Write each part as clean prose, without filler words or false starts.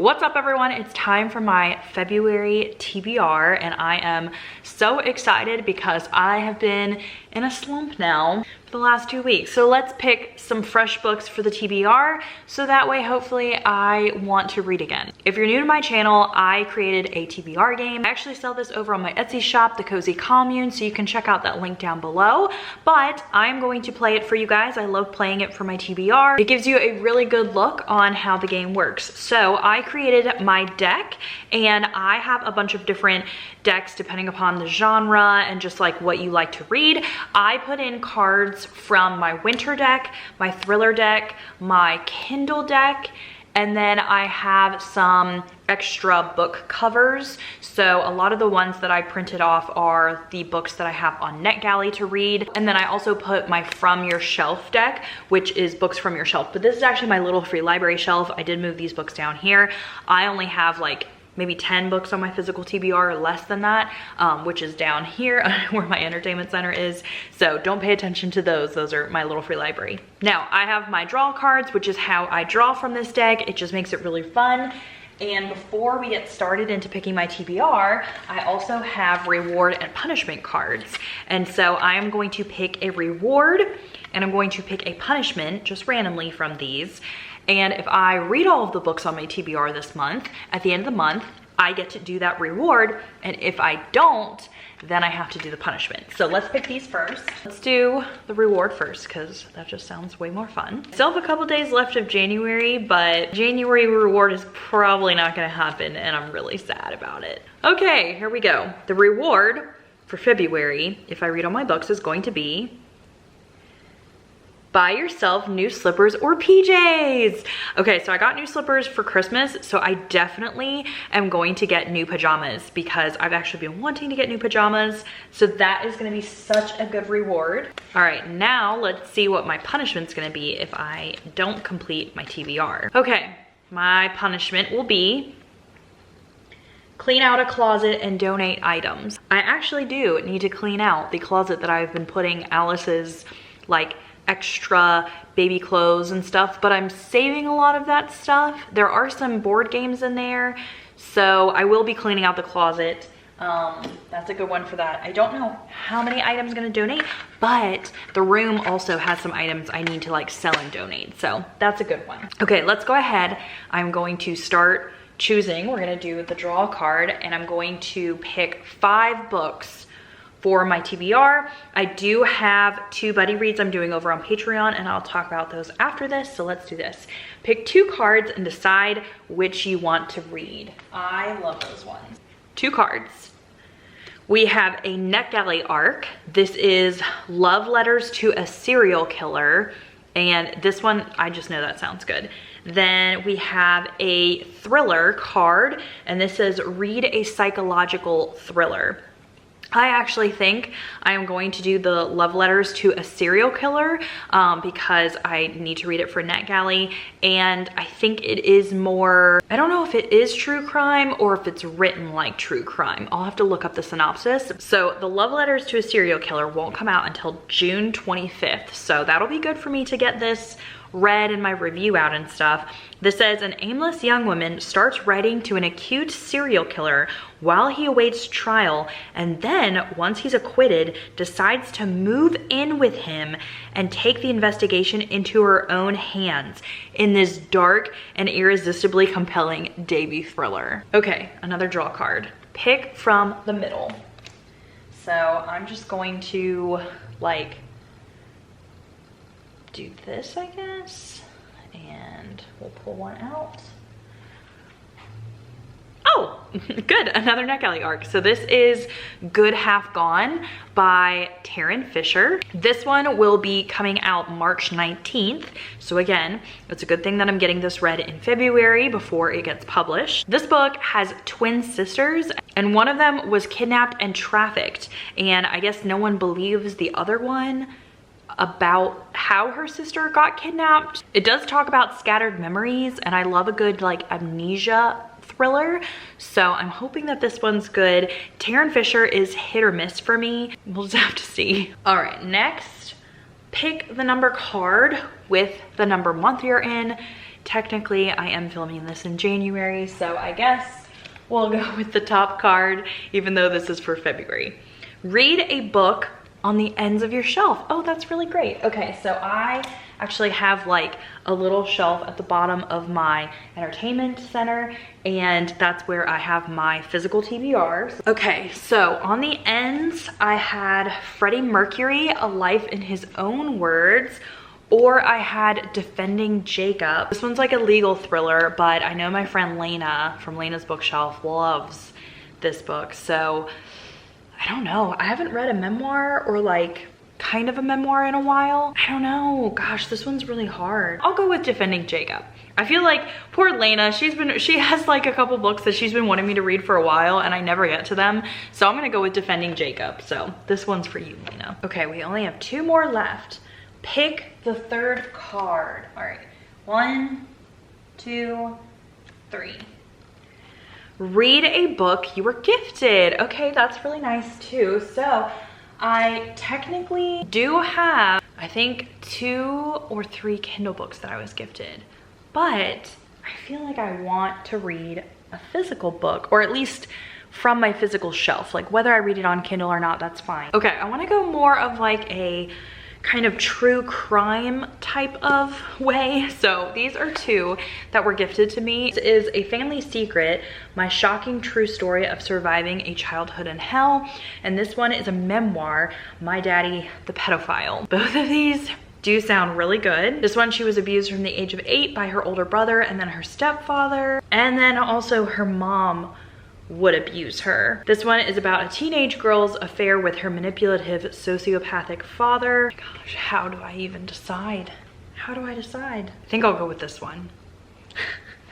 What's up everyone? It's time for my February TBR and I am so excited because I have been in a slump now for the last 2 weeks. So let's pick some fresh books for the TBR so that way hopefully I want to read again. If you're new to my channel, I created a TBR game. I actually sell this over on my Etsy shop, The Cozy Commune, so you can check out that link down below. But I'm going to play it for you guys. I love playing it for my TBR. It gives you a really good look on how the game works. So I created my deck and I have a bunch of different decks depending upon the genre and just like what you like to read. I put in cards from my winter deck, my thriller deck, my Kindle deck, and then I have some extra book covers. So a lot of the ones that I printed off are the books that I have on NetGalley to read. And then I also put my From Your Shelf deck, which is books from your shelf. But this is actually my little free library shelf. I did move these books down here. I only have like maybe 10 books on my physical TBR or less than that, which is down here where my entertainment center is. So don't pay attention to those. Those are my little free library. Now I have my draw cards, which is how I draw from this deck. It just makes it really fun. And before we get started into picking my TBR, I also have reward and punishment cards. And so I am going to pick a reward and I'm going to pick a punishment just randomly from these. And if I read all of the books on my TBR this month, at the end of the month, I get to do that reward. And if I don't, then I have to do the punishment. So let's pick these first. Let's do the reward first because that just sounds way more fun. Still have a couple days left of January, but January reward is probably not gonna happen and I'm really sad about it. Okay, here we go. The reward for February, if I read all my books, is going to be buy yourself new slippers or PJs. Okay, so I got new slippers for Christmas, so I definitely am going to get new pajamas because I've actually been wanting to get new pajamas. So that is gonna be such a good reward. All right, now let's see what my punishment's gonna be if I don't complete my TBR. Okay, my punishment will be clean out a closet and donate items. I actually do need to clean out the closet that I've been putting Alice's like extra baby clothes and stuff, but I'm saving a lot of that stuff. There are some board games in there, so I will be cleaning out the closet. That's a good one for that. I don't know how many items I'm gonna donate, but the room also has some items I need to like sell and donate, so that's a good one. Okay, let's go ahead. I'm going to start choosing. We're gonna do the draw card and I'm going to pick 5 books for my TBR. I do have 2 buddy reads I'm doing over on Patreon and I'll talk about those after this, so let's do this. Pick 2 cards and decide which you want to read. I love those ones. 2 cards. We have a NetGalley arc. This is Love Letters to a Serial Killer, and this one, I just know that sounds good. Then we have a thriller card, and this says read a psychological thriller. I actually think I am going to do the Love Letters to a Serial Killer because I need to read it for NetGalley, and I think it is more, I don't know if it is true crime or if it's written like true crime. I'll have to look up the synopsis. So the Love Letters to a Serial Killer won't come out until June 25th, so that'll be good for me to get this read and my review out and stuff. This says an aimless young woman starts writing to an acute serial killer while he awaits trial, and then once he's acquitted, decides to move in with him and take the investigation into her own hands in this dark and irresistibly compelling debut thriller. Okay, another draw card. Pick from the middle. So I'm just going to like do this, I guess, and we'll pull one out. Oh, good, another NetGalley arc. So this is Good Half Gone by Taryn Fisher. This one will be coming out March 19th. So again, it's a good thing that I'm getting this read in February before it gets published. This book has twin sisters and one of them was kidnapped and trafficked. And I guess no one believes the other one about how her sister got kidnapped. It does talk about scattered memories and I love a good like amnesia thriller, so I'm hoping that this one's good. Taryn Fisher is hit or miss for me. We'll just have to see. All right, next, pick the number card with the number month you're in. technically I am filming this in January, so I guess we'll go with the top card, even though this is for February. Read a book on the ends of your shelf. Oh, that's really great. Okay, so I actually have like a little shelf at the bottom of my entertainment center, and that's where I have my physical TBRs. Okay, so on the ends, I had Freddie Mercury, A Life in His Own Words, or I had Defending Jacob. This one's like a legal thriller, but I know my friend Lena from Lena's Bookshelf loves this book, so I don't know. I haven't read a memoir or like kind of a memoir in a while. I don't know. Gosh, this one's really hard. I'll go with Defending Jacob. I feel like poor Lena, she has like a couple books that she's been wanting me to read for a while and I never get to them. So I'm gonna go with Defending Jacob. So this one's for you, Lena. Okay, we only have 2 more left. Pick the 3rd card. All right, 1, 2, 3. Read a book you were gifted. Okay, that's really nice too. So I technically do have, I think 2 or 3 Kindle books that I was gifted, but I feel like I want to read a physical book, or at least from my physical shelf. Like whether I read it on Kindle or not, that's fine. Okay, I want to go more of like a kind of true crime type of way. So these are 2 that were gifted to me. This is A Family Secret, My Shocking True Story of Surviving a Childhood in Hell. And this one is a memoir, My Daddy the Pedophile. Both of these do sound really good. This one, she was abused from the age of 8 by her older brother and then her stepfather. And then also her mom would abuse her. This one is about a teenage girl's affair with her manipulative sociopathic father. Gosh, how do I even decide? How do I decide? I think I'll go with this one.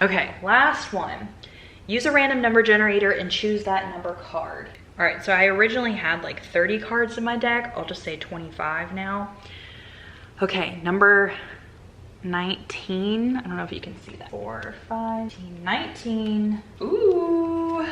Okay, last one. Use a random number generator and choose that number card. All right, so I originally had like 30 cards in my deck. I'll just say 25 now. Okay, number 19. I don't know if you can see that. 4, 5, 19. Ooh.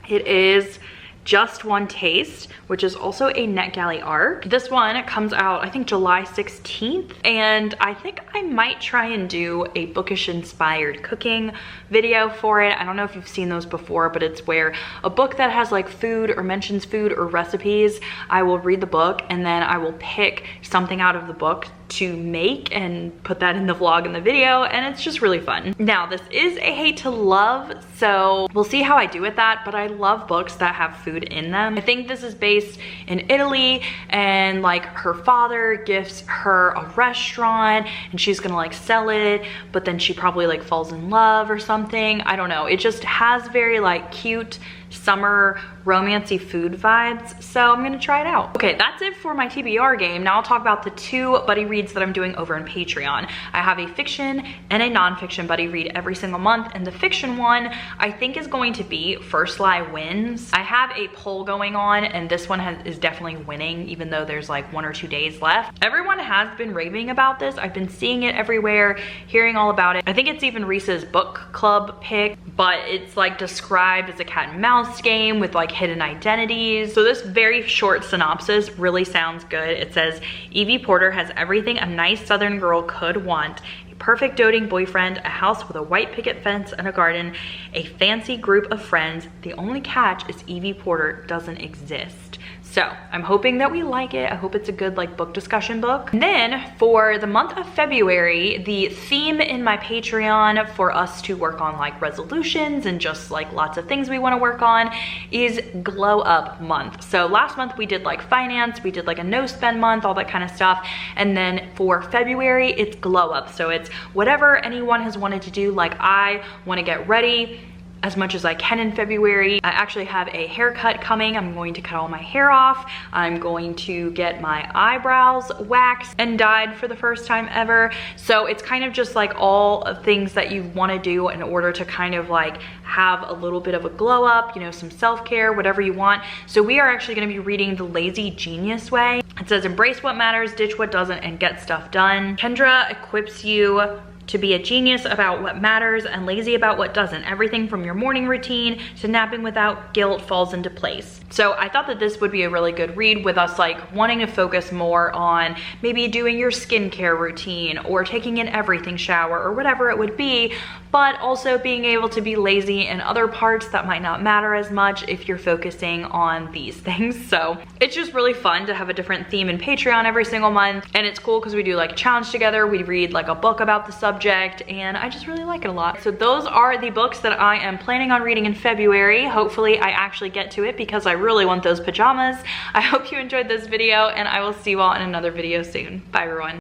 It is Just One Taste, which is also a NetGalley ARC. This one comes out, I think, July 16th, and I think I might try and do a bookish inspired cooking video for it. I don't know if you've seen those before, but it's where a book that has like food or mentions food or recipes, I will read the book and then I will pick something out of the book to make and put that in the vlog and the video, and it's just really fun. Now, this is a hate to love, so we'll see how I do with that, but I love books that have food in them. I think this is based in Italy, and like her father gifts her a restaurant and she's gonna like sell it, but then she probably like falls in love or something. I don't know. It just has very like cute summer romancy food vibes, so I'm gonna try it out. Okay, that's it for my TBR game. Now I'll talk about the 2 buddy reads that I'm doing over in Patreon. I have a fiction and a nonfiction buddy read every single month, and the fiction one I think is going to be First Lie Wins. I have a poll going on, and this one is definitely winning, even though there's like 1 or 2 days left. Everyone has been raving about this. I've been seeing it everywhere, hearing all about it. I think it's even Reese's book club pick, but it's like described as a cat and mouse game with like hidden identities. So this very short synopsis really sounds good. It says, Evie Porter has everything a nice Southern girl could want. A perfect doting boyfriend, a house with a white picket fence and a garden, a fancy group of friends. The only catch is Evie Porter doesn't exist. So I'm hoping that we like it. I hope it's a good like book discussion book. And then for the month of February, the theme in my Patreon for us to work on like resolutions and just like lots of things we want to work on is glow up month. So last month we did like finance, we did like a no spend month, all that kind of stuff. And then for February, it's glow up. So it's whatever anyone has wanted to do. Like I want to get ready as much as I can in February. I actually have a haircut coming. I'm going to cut all my hair off. I'm going to get my eyebrows waxed and dyed for the first time ever. So it's kind of just like all of things that you want to do in order to kind of like have a little bit of a glow up, you know, some self-care, whatever you want. So we are actually going to be reading The Lazy Genius Way. It says, embrace what matters, ditch what doesn't, and get stuff done. Kendra equips you to be a genius about what matters and lazy about what doesn't. Everything from your morning routine to napping without guilt falls into place. So I thought that this would be a really good read with us like wanting to focus more on maybe doing your skincare routine or taking an everything shower or whatever it would be, but also being able to be lazy in other parts that might not matter as much if you're focusing on these things. So it's just really fun to have a different theme in Patreon every single month. And it's cool because we do like a challenge together. We read like a book about the subject and I just really like it a lot. So those are the books that I am planning on reading in February. Hopefully I actually get to it because I really want those pajamas. I hope you enjoyed this video and I will see you all in another video soon. Bye everyone.